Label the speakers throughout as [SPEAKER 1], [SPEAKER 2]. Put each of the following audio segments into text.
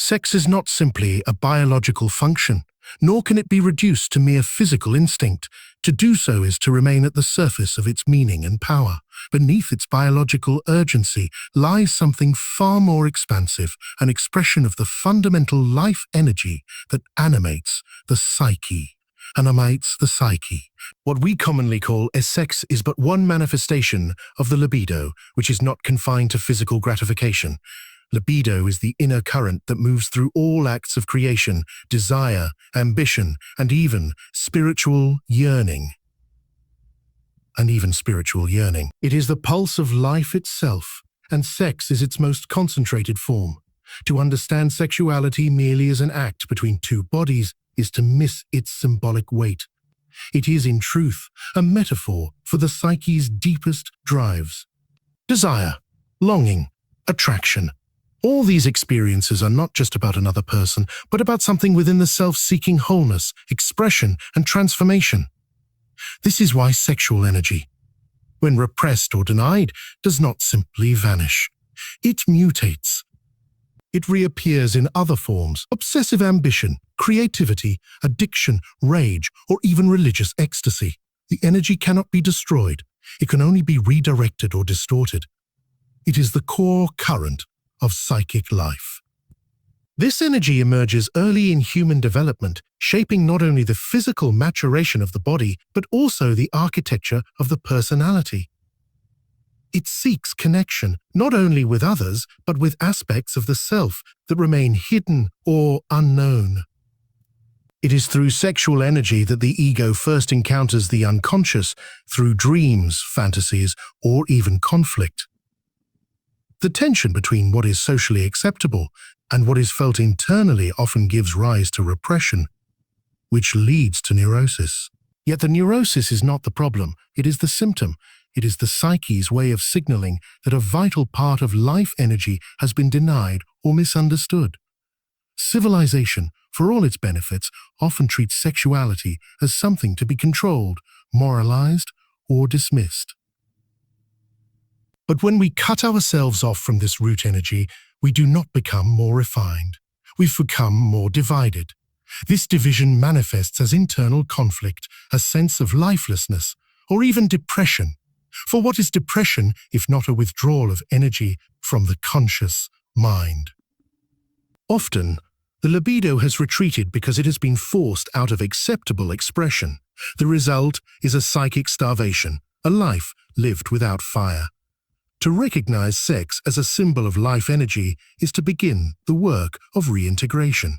[SPEAKER 1] Sex is not simply a biological function, nor can it be reduced to mere physical instinct. To do so is to remain at the surface of its meaning and power. Beneath its biological urgency lies something far more expansive, an expression of the fundamental life energy that animates the psyche. Animates the psyche. What we commonly call as sex is but one manifestation of the libido, which is not confined to physical gratification. Libido is the inner current that moves through all acts of creation, desire, ambition, and even spiritual yearning. It is the pulse of life itself, and sex is its most concentrated form. To understand sexuality merely as an act between two bodies is to miss its symbolic weight. It is, in truth, a metaphor for the psyche's deepest drives. Desire, longing, attraction. All these experiences are not just about another person, but about something within the self seeking wholeness, expression, and transformation. This is why sexual energy, when repressed or denied, does not simply vanish. It mutates. It reappears in other forms: obsessive ambition, creativity, addiction, rage, or even religious ecstasy. The energy cannot be destroyed. It can only be redirected or distorted. It is the core current of psychic life. This energy emerges early in human development, shaping not only the physical maturation of the body, but also the architecture of the personality. It seeks connection, not only with others, but with aspects of the self that remain hidden or unknown. It is through sexual energy that the ego first encounters the unconscious, through dreams, fantasies, or even conflict. The tension between what is socially acceptable and what is felt internally often gives rise to repression, which leads to neurosis. Yet the neurosis is not the problem, it is the symptom. It is the psyche's way of signaling that a vital part of life energy has been denied or misunderstood. Civilization, for all its benefits, often treats sexuality as something to be controlled, moralized, or dismissed. But when we cut ourselves off from this root energy, we do not become more refined. We've become more divided. This division manifests as internal conflict, a sense of lifelessness, or even depression. For what is depression if not a withdrawal of energy from the conscious mind? Often, the libido has retreated because it has been forced out of acceptable expression. The result is a psychic starvation, a life lived without fire. To recognize sex as a symbol of life energy is to begin the work of reintegration.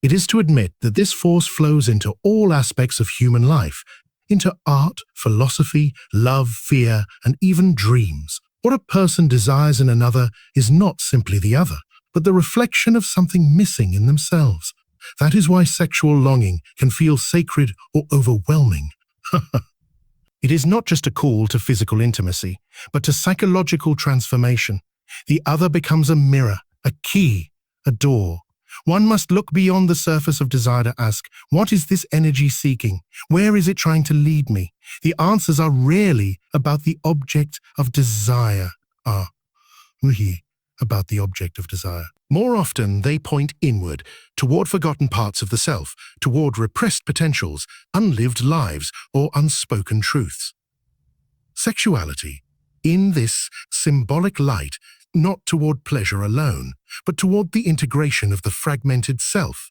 [SPEAKER 1] It is to admit that this force flows into all aspects of human life, into art, philosophy, love, fear, and even dreams. What a person desires in another is not simply the other, but the reflection of something missing in themselves. That is why sexual longing can feel sacred or overwhelming. It is not just a call to physical intimacy, but to psychological transformation. The other becomes a mirror, a key, a door. One must look beyond the surface of desire to ask, what is this energy seeking? Where is it trying to lead me? The answers are rarely about the object of desire. More often, they point inward, toward forgotten parts of the self, toward repressed potentials, unlived lives, or unspoken truths. Sexuality, in this symbolic light, not toward pleasure alone, but toward the integration of the fragmented self.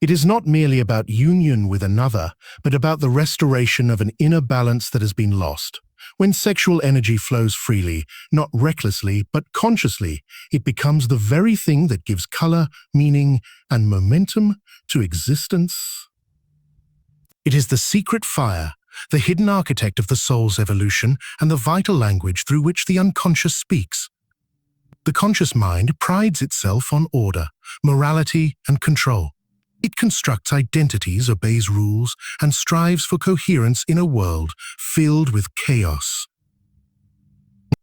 [SPEAKER 1] It is not merely about union with another, but about the restoration of an inner balance that has been lost. When sexual energy flows freely, not recklessly, but consciously, it becomes the very thing that gives color, meaning, and momentum to existence. It is the secret fire, the hidden architect of the soul's evolution, and the vital language through which the unconscious speaks. The conscious mind prides itself on order, morality, and control. It constructs identities, obeys rules, and strives for coherence in a world filled with chaos.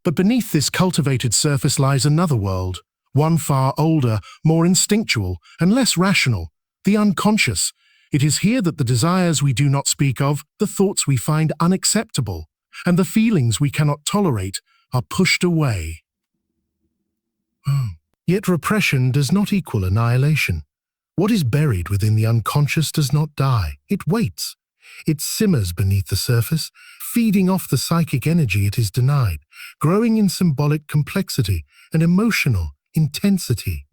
[SPEAKER 1] But beneath this cultivated surface lies another world, one far older, more instinctual, and less rational, the unconscious. It is here that the desires we do not speak of, the thoughts we find unacceptable, and the feelings we cannot tolerate are pushed away. Yet repression does not equal annihilation. What is buried within the unconscious does not die. It waits. It simmers beneath the surface, feeding off the psychic energy it is denied, growing in symbolic complexity and emotional intensity.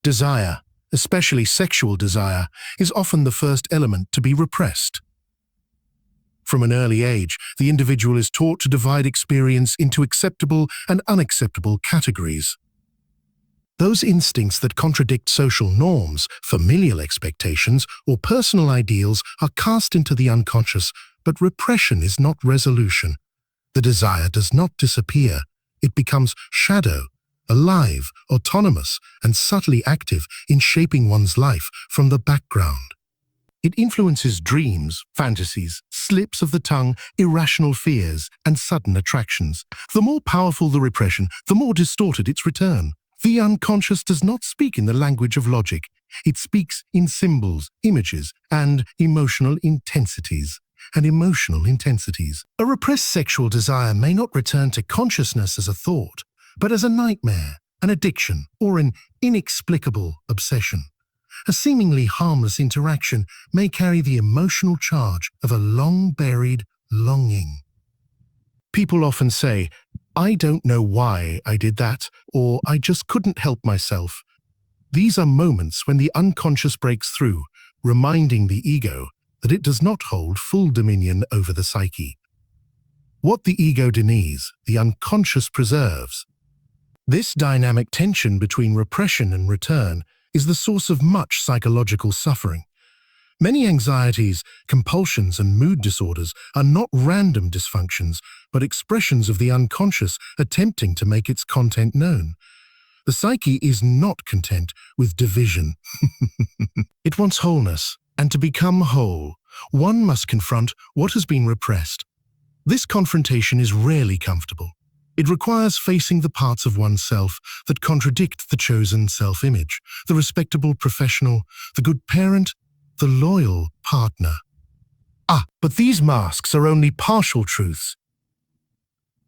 [SPEAKER 1] Desire, especially sexual desire, is often the first element to be repressed. From an early age, the individual is taught to divide experience into acceptable and unacceptable categories. Those instincts that contradict social norms, familial expectations, or personal ideals are cast into the unconscious, but repression is not resolution. The desire does not disappear. It becomes shadow, alive, autonomous, and subtly active in shaping one's life from the background. It influences dreams, fantasies, slips of the tongue, irrational fears, and sudden attractions. The more powerful the repression, the more distorted its return. The unconscious does not speak in the language of logic. It speaks in symbols, images, and emotional intensities. A repressed sexual desire may not return to consciousness as a thought, but as a nightmare, an addiction, or an inexplicable obsession. A seemingly harmless interaction may carry the emotional charge of a long-buried longing. People often say, "I don't know why I did that," or "I just couldn't help myself." These are moments when the unconscious breaks through, reminding the ego that it does not hold full dominion over the psyche. What the ego denies, the unconscious preserves. This dynamic tension between repression and return is the source of much psychological suffering. Many anxieties, compulsions, and mood disorders are not random dysfunctions, but expressions of the unconscious attempting to make its content known. The psyche is not content with division. It wants wholeness, and to become whole, one must confront what has been repressed. This confrontation is rarely comfortable. It requires facing the parts of oneself that contradict the chosen self-image, the respectable professional, the good parent, the loyal partner. But these masks are only partial truths.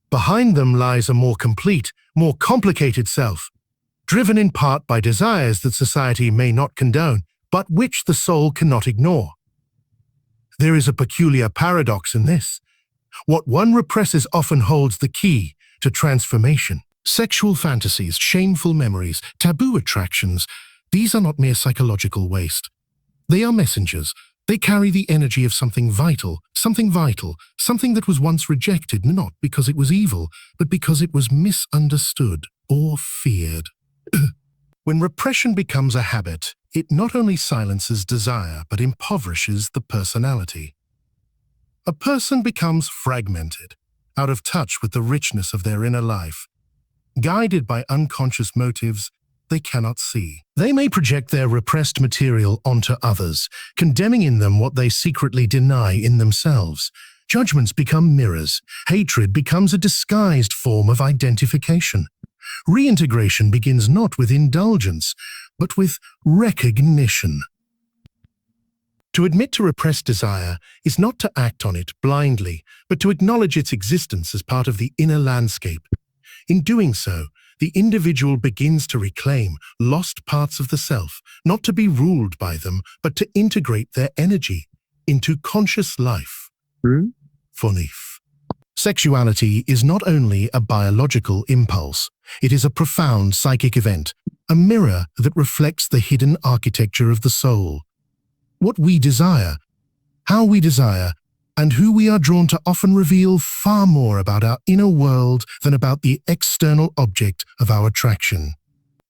[SPEAKER 1] Behind them lies a more complete, more complicated self, driven in part by desires that society may not condone, but which the soul cannot ignore. There is a peculiar paradox in this. What one represses often holds the key to transformation. Sexual fantasies, shameful memories, taboo attractions, these are not mere psychological waste. They are messengers. They carry the energy of something vital, something that was once rejected not because it was evil, but because it was misunderstood or feared. When repression becomes a habit, it not only silences desire, but impoverishes the personality. A person becomes fragmented, out of touch with the richness of their inner life. Guided by unconscious motives they cannot see. They may project their repressed material onto others, condemning in them what they secretly deny in themselves. Judgments become mirrors. Hatred becomes a disguised form of identification. Reintegration begins not with indulgence, but with recognition. To admit to repressed desire is not to act on it blindly, but to acknowledge its existence as part of the inner landscape. In doing so, the individual begins to reclaim lost parts of the self, not to be ruled by them, but to integrate their energy into conscious life. Fonif. Sexuality is not only a biological impulse, it is a profound psychic event, a mirror that reflects the hidden architecture of the soul. What we desire, how we desire, and who we are drawn to often reveal far more about our inner world than about the external object of our attraction.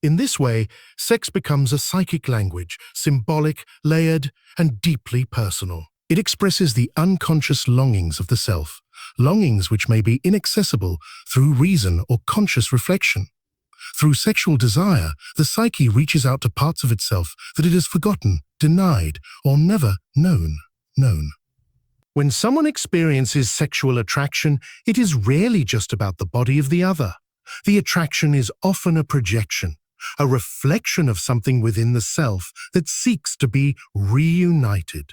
[SPEAKER 1] In this way, sex becomes a psychic language, symbolic, layered, and deeply personal. It expresses the unconscious longings of the self, longings which may be inaccessible through reason or conscious reflection. Through sexual desire, the psyche reaches out to parts of itself that it has forgotten, denied, or never known. When someone experiences sexual attraction, it is rarely just about the body of the other. The attraction is often a projection, a reflection of something within the self that seeks to be reunited.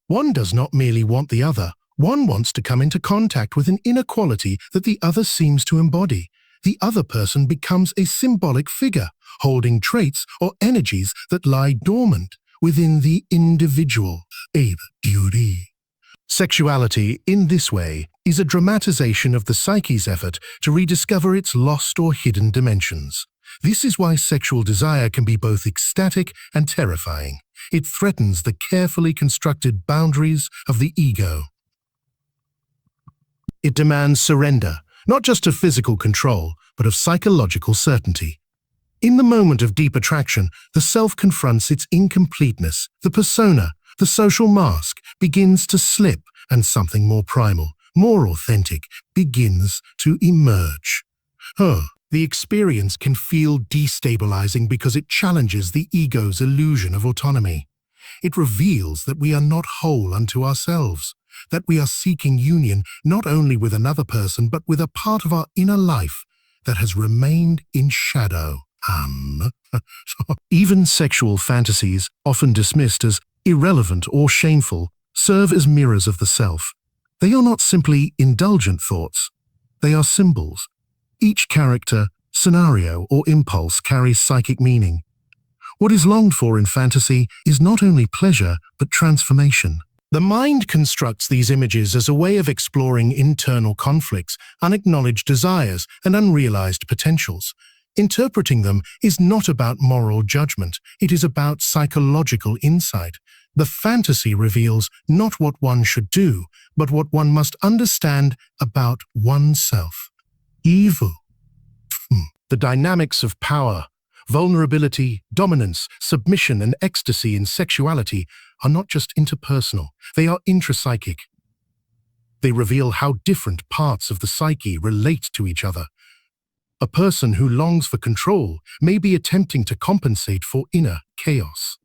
[SPEAKER 1] One does not merely want the other, one wants to come into contact with an inner quality that the other seems to embody. The other person becomes a symbolic figure, holding traits or energies that lie dormant within the individual. Sexuality, in this way, is a dramatization of the psyche's effort to rediscover its lost or hidden dimensions. This is why sexual desire can be both ecstatic and terrifying. It threatens the carefully constructed boundaries of the ego. It demands surrender, not just of physical control, but of psychological certainty. In the moment of deep attraction, the self confronts its incompleteness. The persona, the social mask, begins to slip, and something more primal, more authentic, begins to emerge. The experience can feel destabilizing because it challenges the ego's illusion of autonomy. It reveals that we are not whole unto ourselves, that we are seeking union not only with another person but with a part of our inner life that has remained in shadow. Even sexual fantasies, often dismissed as irrelevant or shameful, serve as mirrors of the self. They are not simply indulgent thoughts. They are symbols. Each character, scenario, or impulse carries psychic meaning. What is longed for in fantasy is not only pleasure, but transformation. The mind constructs these images as a way of exploring internal conflicts, unacknowledged desires, and unrealized potentials. Interpreting them is not about moral judgment, it is about psychological insight. The fantasy reveals not what one should do, but what one must understand about oneself. Evil. The dynamics of power, vulnerability, dominance, submission, and ecstasy in sexuality are not just interpersonal, they are intrapsychic. They reveal how different parts of the psyche relate to each other. A person who longs for control may be attempting to compensate for inner chaos.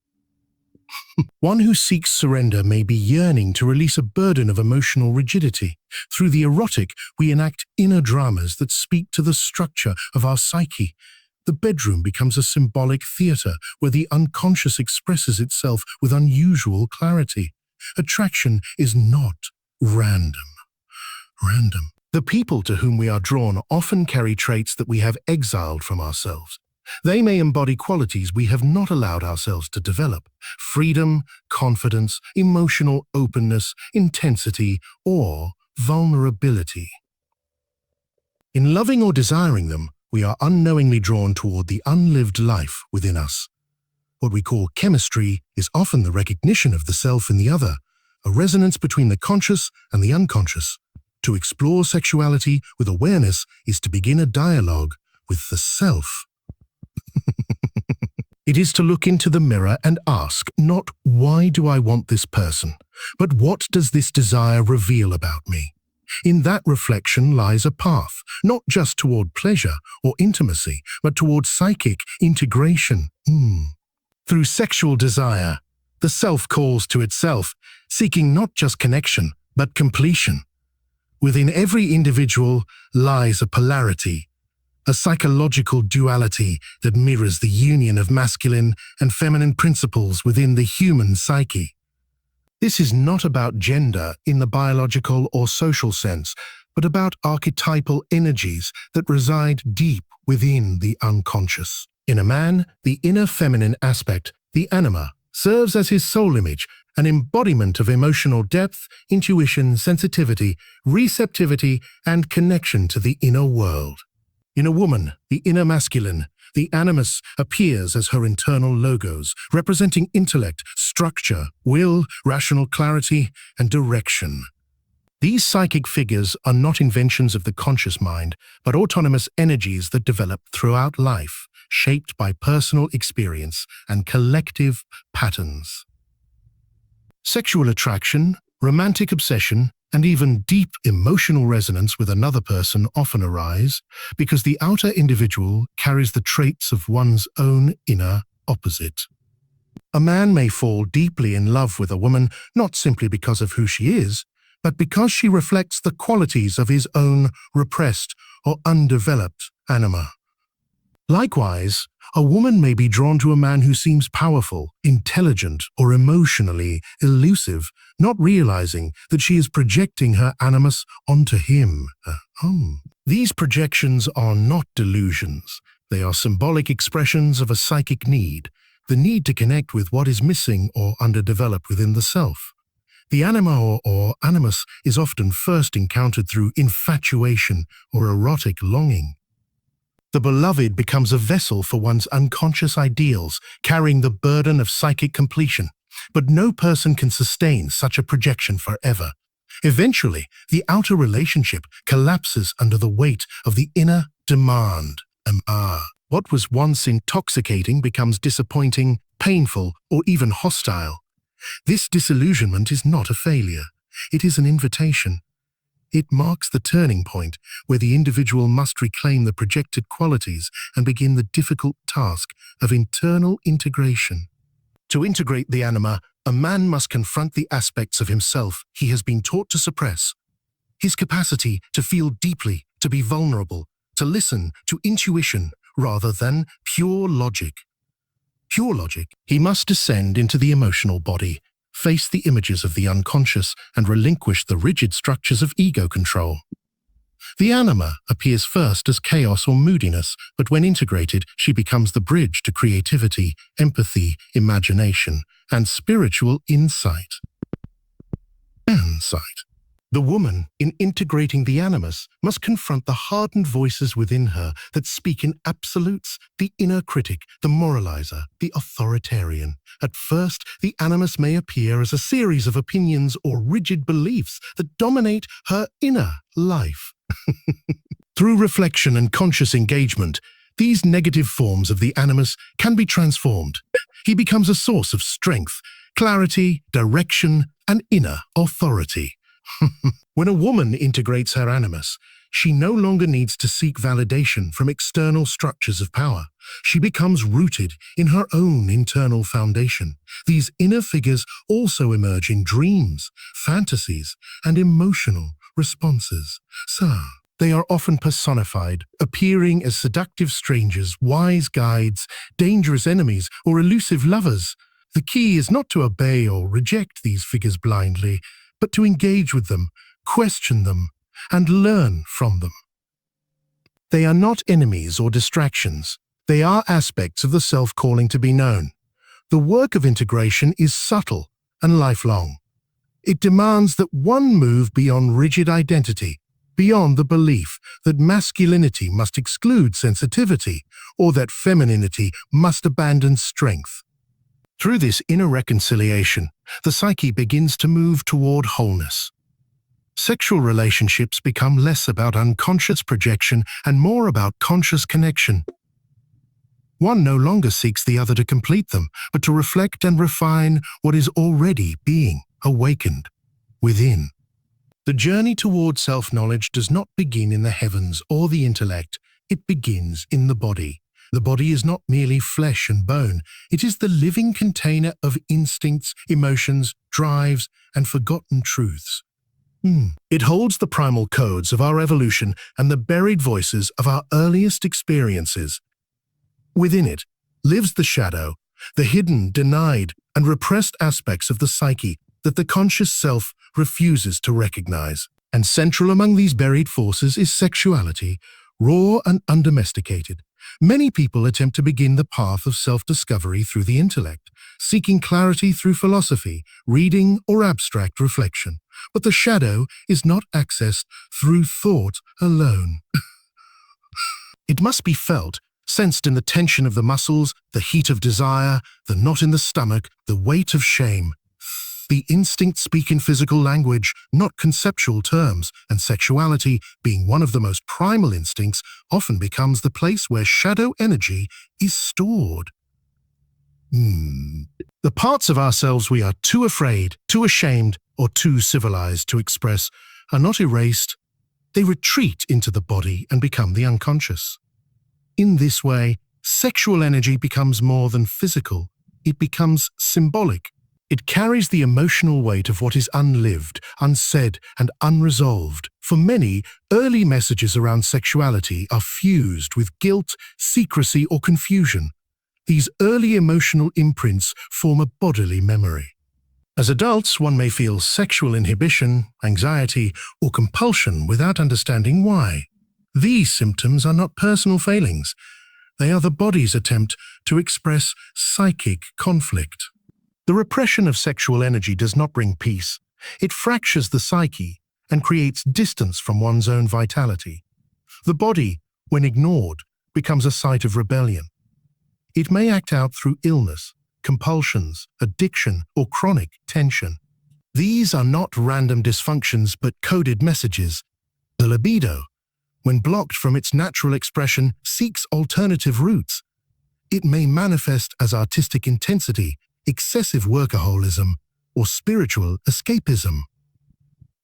[SPEAKER 1] One who seeks surrender may be yearning to release a burden of emotional rigidity. Through the erotic, we enact inner dramas that speak to the structure of our psyche. The bedroom becomes a symbolic theater where the unconscious expresses itself with unusual clarity. Attraction is not random. The people to whom we are drawn often carry traits that we have exiled from ourselves. They may embody qualities we have not allowed ourselves to develop: freedom, confidence, emotional openness, intensity, or vulnerability. In loving or desiring them, we are unknowingly drawn toward the unlived life within us. What we call chemistry is often the recognition of the self in the other, a resonance between the conscious and the unconscious. To explore sexuality with awareness is to begin a dialogue with the self. It is to look into the mirror and ask, not why do I want this person, but what does this desire reveal about me? In that reflection lies a path, not just toward pleasure or intimacy, but toward psychic integration. Through sexual desire, the self calls to itself, seeking not just connection, but completion. Within every individual lies a polarity, a psychological duality that mirrors the union of masculine and feminine principles within the human psyche. This is not about gender in the biological or social sense, but about archetypal energies that reside deep within the unconscious. In a man, the inner feminine aspect, the anima, serves as his soul image, an embodiment of emotional depth, intuition, sensitivity, receptivity, and connection to the inner world. In a woman, the inner masculine, the animus, appears as her internal logos, representing intellect, structure, will, rational clarity, and direction. These psychic figures are not inventions of the conscious mind, but autonomous energies that develop throughout life, shaped by personal experience and collective patterns. Sexual attraction, romantic obsession, and even deep emotional resonance with another person often arise because the outer individual carries the traits of one's own inner opposite. A man may fall deeply in love with a woman not simply because of who she is, but because she reflects the qualities of his own repressed or undeveloped anima. Likewise, a woman may be drawn to a man who seems powerful, intelligent, or emotionally elusive, not realizing that she is projecting her animus onto him. These projections are not delusions. They are symbolic expressions of a psychic need, the need to connect with what is missing or underdeveloped within the self. The anima or animus is often first encountered through infatuation or erotic longing. The beloved becomes a vessel for one's unconscious ideals, carrying the burden of psychic completion. But no person can sustain such a projection forever. Eventually, the outer relationship collapses under the weight of the inner demand. What was once intoxicating becomes disappointing, painful, or even hostile. This disillusionment is not a failure. It is an invitation. It marks the turning point where the individual must reclaim the projected qualities and begin the difficult task of internal integration. To integrate the anima, a man must confront the aspects of himself he has been taught to suppress. His capacity to feel deeply, to be vulnerable, to listen to intuition rather than pure logic. He must descend into the emotional body, face the images of the unconscious, and relinquish the rigid structures of ego control. The anima appears first as chaos or moodiness, but when integrated, she becomes the bridge to creativity, empathy, imagination, and spiritual insight. The woman, in integrating the animus, must confront the hardened voices within her that speak in absolutes, the inner critic, the moralizer, the authoritarian. At first, the animus may appear as a series of opinions or rigid beliefs that dominate her inner life. Through reflection and conscious engagement, these negative forms of the animus can be transformed. He becomes a source of strength, clarity, direction, and inner authority. When a woman integrates her animus, she no longer needs to seek validation from external structures of power. She becomes rooted in her own internal foundation. These inner figures also emerge in dreams, fantasies, and emotional responses. They are often personified, appearing as seductive strangers, wise guides, dangerous enemies, or elusive lovers. The key is not to obey or reject these figures blindly, but to engage with them, question them, and learn from them. They are not enemies or distractions. They are aspects of the self calling to be known. The work of integration is subtle and lifelong. It demands that one move beyond rigid identity, beyond the belief that masculinity must exclude sensitivity or that femininity must abandon strength. Through this inner reconciliation, the psyche begins to move toward wholeness. Sexual relationships become less about unconscious projection and more about conscious connection. One no longer seeks the other to complete them, but to reflect and refine what is already being awakened within. The journey toward self-knowledge does not begin in the heavens or the intellect. It begins in the body. The body is not merely flesh and bone. It is the living container of instincts, emotions, drives, and forgotten truths. It holds the primal codes of our evolution and the buried voices of our earliest experiences. Within it lives the shadow, the hidden, denied, and repressed aspects of the psyche that the conscious self refuses to recognize. And central among these buried forces is sexuality, raw and undomesticated. Many people attempt to begin the path of self-discovery through the intellect, seeking clarity through philosophy, reading, or abstract reflection. But the shadow is not accessed through thought alone. It must be felt, sensed in the tension of the muscles, the heat of desire, the knot in the stomach, the weight of shame. The instincts speak in physical language, not conceptual terms, and sexuality, being one of the most primal instincts, often becomes the place where shadow energy is stored. The parts of ourselves we are too afraid, too ashamed, or too civilized to express are not erased. They retreat into the body and become the unconscious. In this way, sexual energy becomes more than physical. It becomes symbolic. It carries the emotional weight of what is unlived, unsaid, and unresolved. For many, early messages around sexuality are fused with guilt, secrecy, or confusion. These early emotional imprints form a bodily memory. As adults, one may feel sexual inhibition, anxiety, or compulsion without understanding why. These symptoms are not personal failings. They are the body's attempt to express psychic conflict. The repression of sexual energy does not bring peace. It fractures the psyche and creates distance from one's own vitality. The body, when ignored, becomes a site of rebellion. It may act out through illness, compulsions, addiction, or chronic tension. These are not random dysfunctions but coded messages. The libido, when blocked from its natural expression, seeks alternative routes. It may manifest as artistic intensity, excessive workaholism, or spiritual escapism.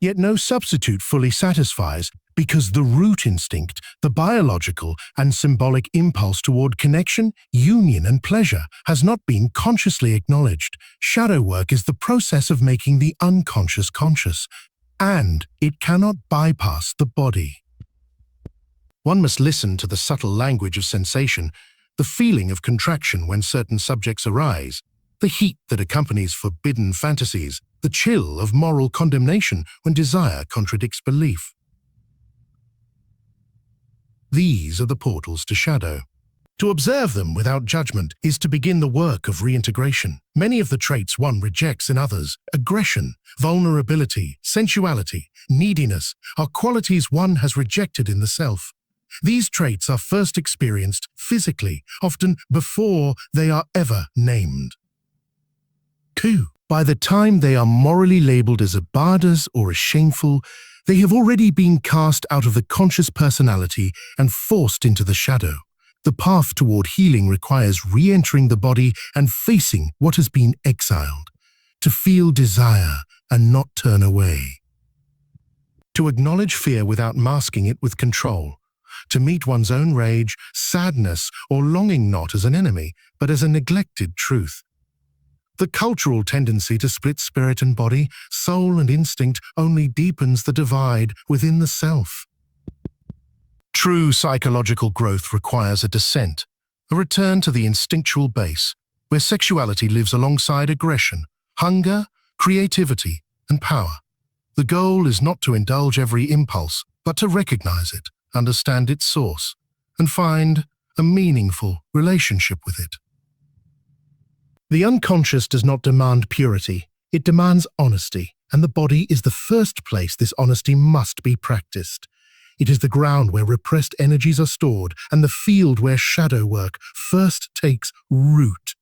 [SPEAKER 1] Yet no substitute fully satisfies, because the root instinct, the biological and symbolic impulse toward connection, union, and pleasure has not been consciously acknowledged. Shadow work is the process of making the unconscious conscious, and it cannot bypass the body. One must listen to the subtle language of sensation, the feeling of contraction when certain subjects arise, the heat that accompanies forbidden fantasies, the chill of moral condemnation when desire contradicts belief. These are the portals to shadow. To observe them without judgment is to begin the work of reintegration. Many of the traits one rejects in others, aggression, vulnerability, sensuality, neediness, are qualities one has rejected in the self. These traits are first experienced physically, often before they are ever named. 2. By the time they are morally labeled as abadas or as shameful, they have already been cast out of the conscious personality and forced into the shadow. The path toward healing requires re-entering the body and facing what has been exiled, to feel desire and not turn away. To acknowledge fear without masking it with control. To meet one's own rage, sadness, or longing not as an enemy, but as a neglected truth. The cultural tendency to split spirit and body, soul and instinct only deepens the divide within the self. True psychological growth requires a descent, a return to the instinctual base, where sexuality lives alongside aggression, hunger, creativity, and power. The goal is not to indulge every impulse, but to recognize it, understand its source, and find a meaningful relationship with it. The unconscious does not demand purity, it demands honesty, and the body is the first place this honesty must be practiced. It is the ground where repressed energies are stored, and the field where shadow work first takes root.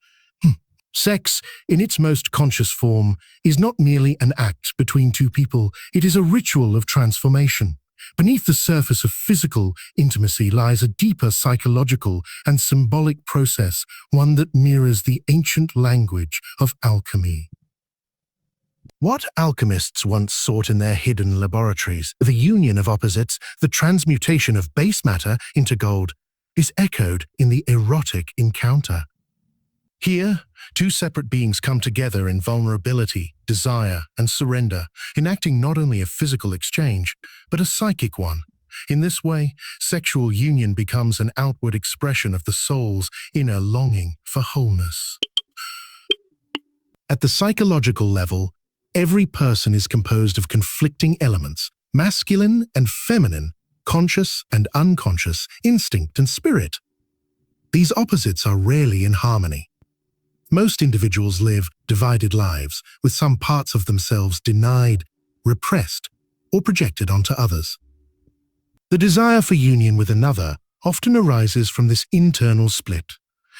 [SPEAKER 1] Sex, in its most conscious form, is not merely an act between two people, it is a ritual of transformation. Beneath the surface of physical intimacy lies a deeper psychological and symbolic process, one that mirrors the ancient language of alchemy. What alchemists once sought in their hidden laboratories, the union of opposites, the transmutation of base matter into gold, is echoed in the erotic encounter. Here, two separate beings come together in vulnerability, desire, and surrender, enacting not only a physical exchange, but a psychic one. In this way, sexual union becomes an outward expression of the soul's inner longing for wholeness. At the psychological level, every person is composed of conflicting elements, masculine and feminine, conscious and unconscious, instinct and spirit. These opposites are rarely in harmony. Most individuals live divided lives, with some parts of themselves denied, repressed, or projected onto others. The desire for union with another often arises from this internal split.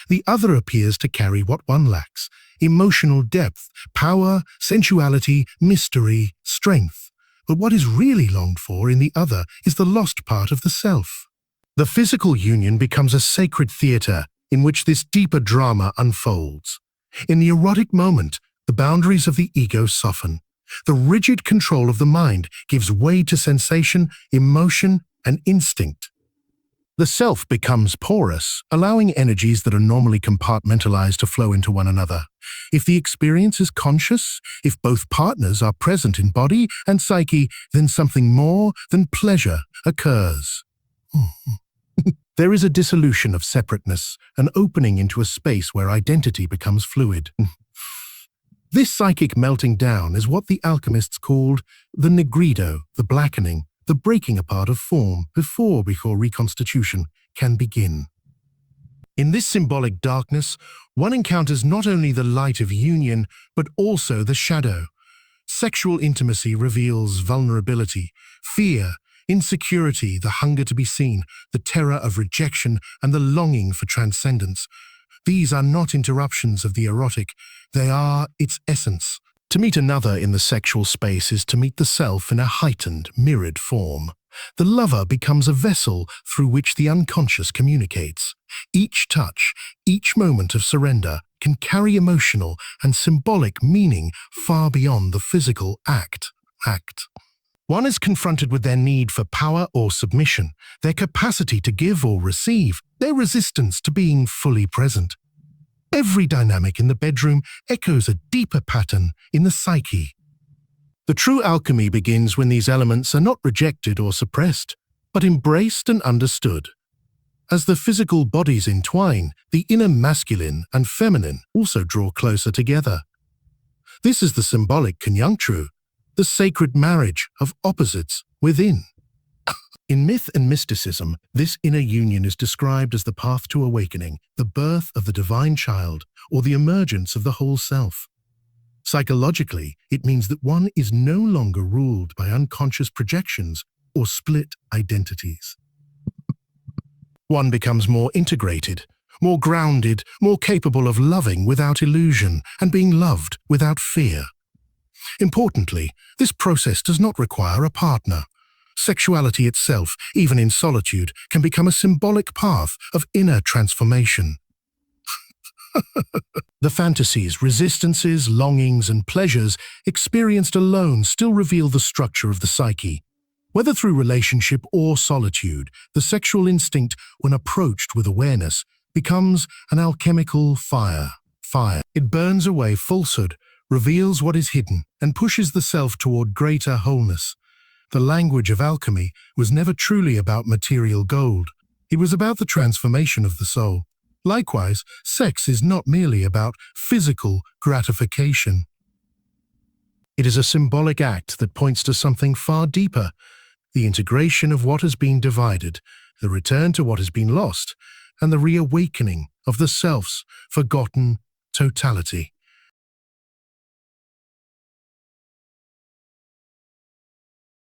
[SPEAKER 1] The other appears to carry what one lacks: emotional depth, power, sensuality, mystery, strength. But what is really longed for in the other is the lost part of the self. The physical union becomes a sacred theater in which this deeper drama unfolds. In the erotic moment, the boundaries of the ego soften. The rigid control of the mind gives way to sensation, emotion, and instinct. The self becomes porous, allowing energies that are normally compartmentalized to flow into one another. If the experience is conscious, if both partners are present in body and psyche, then something more than pleasure occurs. There is a dissolution of separateness, an opening into a space where identity becomes fluid. This psychic melting down is what the alchemists called the nigrido, the blackening, the breaking apart of form before reconstitution can begin. In this symbolic darkness, one encounters not only the light of union, but also the shadow. Sexual intimacy reveals vulnerability, fear, insecurity, the hunger to be seen, the terror of rejection, and the longing for transcendence. These are not interruptions of the erotic, they are its essence. To meet another in the sexual space is to meet the self in a heightened, mirrored form. The lover becomes a vessel through which the unconscious communicates. Each touch, each moment of surrender can carry emotional and symbolic meaning far beyond the physical act. One is confronted with their need for power or submission, their capacity to give or receive, their resistance to being fully present. Every dynamic in the bedroom echoes a deeper pattern in the psyche. The true alchemy begins when these elements are not rejected or suppressed, but embraced and understood. As the physical bodies entwine, the inner masculine and feminine also draw closer together. This is the symbolic conjuncture, the sacred marriage of opposites within. In myth and mysticism, this inner union is described as the path to awakening, the birth of the divine child, or the emergence of the whole self. Psychologically, it means that one is no longer ruled by unconscious projections or split identities. One becomes more integrated, more grounded, more capable of loving without illusion and being loved without fear. Importantly, this process does not require a partner. Sexuality itself, even in solitude, can become a symbolic path of inner transformation. The fantasies, resistances, longings, and pleasures experienced alone still reveal the structure of the psyche. Whether through relationship or solitude, the sexual instinct, when approached with awareness, becomes an alchemical fire. It burns away falsehood, reveals what is hidden, and pushes the self toward greater wholeness. The language of alchemy was never truly about material gold. It was about the transformation of the soul. Likewise, sex is not merely about physical gratification. It is a symbolic act that points to something far deeper, the integration of what has been divided, the return to what has been lost, and the reawakening of the self's forgotten totality.